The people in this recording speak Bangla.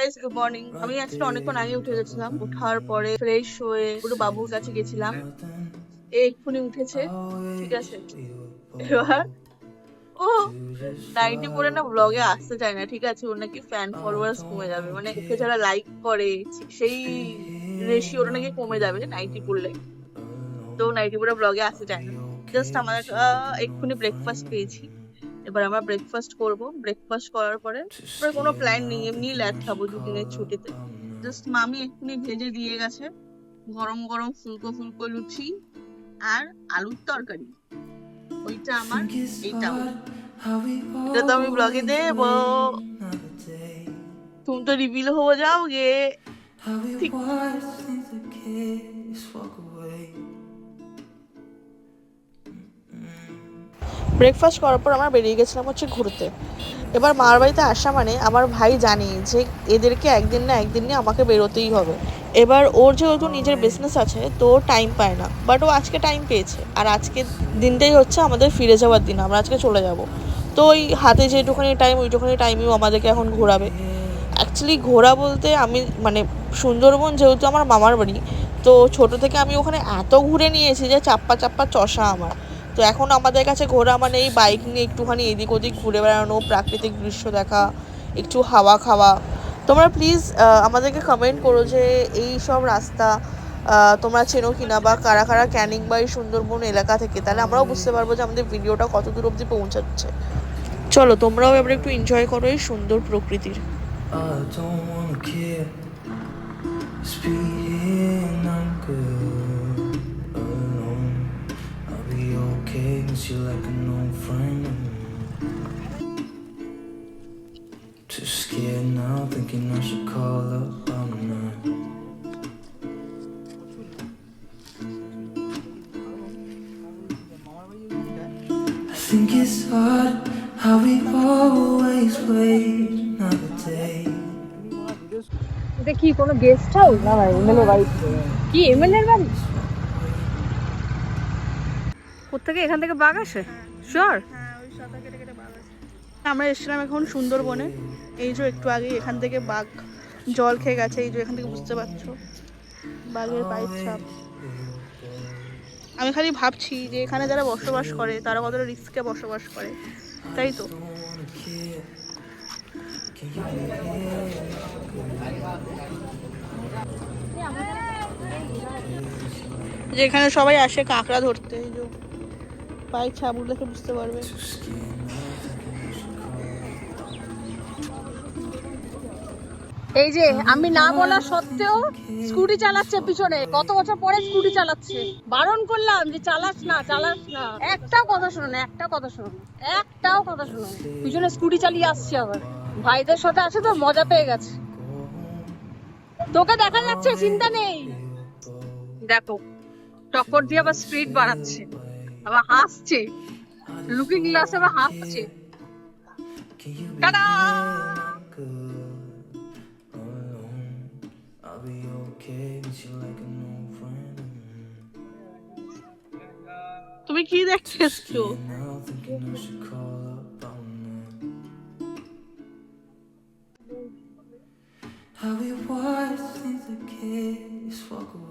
Guys, good morning. আমি আজকে অনেকক্ষণ আগে উঠে গেছিলাম। উঠার পরে ফ্রেশ হয়ে পুরো বাবুর কাছে গেছিলাম। এক্ষুনি উঠেছে, ঠিক আছে। এবার ও নাইটি পরে না ব্লগে আসতে চায় না, ঠিক আছে। ওর নাকি ফ্যান ফলোয়ার্স কমে যাবে, মানে ওকে যারা লাইক করে সেই রেশিওটা নাকি কমে যাবে নাইটি পরলে। তো নাইটি পরে ব্লগে আসতে চায় না। জাস্ট আমাদের এক্ষুনি ব্রেকফাস্ট পেয়েছি। এবার আমরা ব্রেকফাস্ট করব। ব্রেকফাস্ট করার পরে কোনো প্ল্যান নেই, এমনি ল্যাট খাবো দুদিনের ছুটিতে। জাস্ট মামি এক্ষুনি ভেজে দিয়ে গেছে গরম গরম ফুলকো ফুলকো লুচি আর আলুর তরকারি। ওইটা আমার, এইটা আমার। এটা তো আমি ব্লগে দেবো। तुम तो रिवील हो जाओगे। ঠিক। ব্রেকফাস্ট করার পর আমরা বেরিয়ে গেছিলাম হচ্ছে ঘুরতে। এবার মার বাড়িতে আসা মানে আমার ভাই জানে যে এদেরকে একদিন না একদিন নিয়ে আমাকে বেরোতেই হবে। এবার ওর যেহেতু নিজের বিজনেস আছে তো টাইম পায় না, বাট ও আজকে টাইম পেয়েছে। আর আজকে দিনটাই হচ্ছে আমাদের ফিরে যাওয়ার দিন, আমরা আজকে চলে যাব। তো ওই হাতে যেটুখানি টাইম ওইটুখানি টাইমেও আমাদেরকে এখন ঘোরাবে। অ্যাকচুয়ালি ঘোরা বলতে আমি মানে সুন্দরবন যেহেতু আমার মামার বাড়ি, তো ছোট থেকে আমি ওখানে এত ঘুরে নিয়েছি যে চাপ্পা চাপ্পা চষা আমার। তো এখন আমাদের কাছে ঘোরা মানে এই বাইক নিয়ে একটুখানি এদিক ওদিক ঘুরে বেড়ানো, প্রাকৃতিক দৃশ্য দেখা, একটু হাওয়া খাওয়া। তোমরা প্লিজ আমাদেরকে কমেন্ট করো যে এই সব রাস্তা তোমরা চেনো কিনা, বা কারা কারা ক্যানিং বা এই সুন্দরবন এলাকা থেকে, তাহলে আমরাও বুঝতে পারবো যে আমাদের ভিডিওটা কত দূর অবধি পৌঁছাচ্ছে। চলো তোমরাও এবার একটু এনজয় করো এই সুন্দর প্রকৃতির। You like an old friend. Too scared now, thinking I should call up. I'm not. I think it's odd how we always wait another day. এটা কি কোনো গেস্ট হাউস? না ভাই, এমএলএ বাড়ি। কি এমএলএ এর বাড়ি? কোত্থেকে এখান থেকে বাঘ আসে? শিওর? আমরা এসেছিলাম এখন সুন্দরবনে। এই যে একটু আগে এখান থেকে বাঘ জল খেয়ে গেছে, এই যে এখান থেকে বুঝতে পারছো বাঘের পায়ের ছাপ। আমি খালি ভাবছি যে এখানে যারা বসবাস করে তারা কতটা রিস্কে বসবাস করে, তাই তো। যেখানে সবাই আসে কাঁকড়া ধরতে, এই যে পায়ের ছাপগুলো দেখে বুঝতে পারবে। এই যে আমি না বলা সত্ত্বেও স্কুটি চালাচ্ছে পিছনে। কত বছর পরে স্কুটি চালাচ্ছে। বারণ করলাম যে চালাস না, চালাস না। একটাও কথা শোনো না, একটাও কথা শোনো না, একটাও কথা শোনো না। পিছনে স্কুটি চালিয়ে আসছে আবার। ভাইদের সাথে আছে তো মজা পেয়ে গেছে। তোকে দেখা যাচ্ছে, চিন্তা নেই। দেখো টক্কর দিয়ে আবার স্পিড বাড়াচ্ছে, আবার হাসছে, লুকিং গ্লাস আবার হাসছে। টাটা। তুমি কি দেখতে এসছো? How we watch since the kids walk away.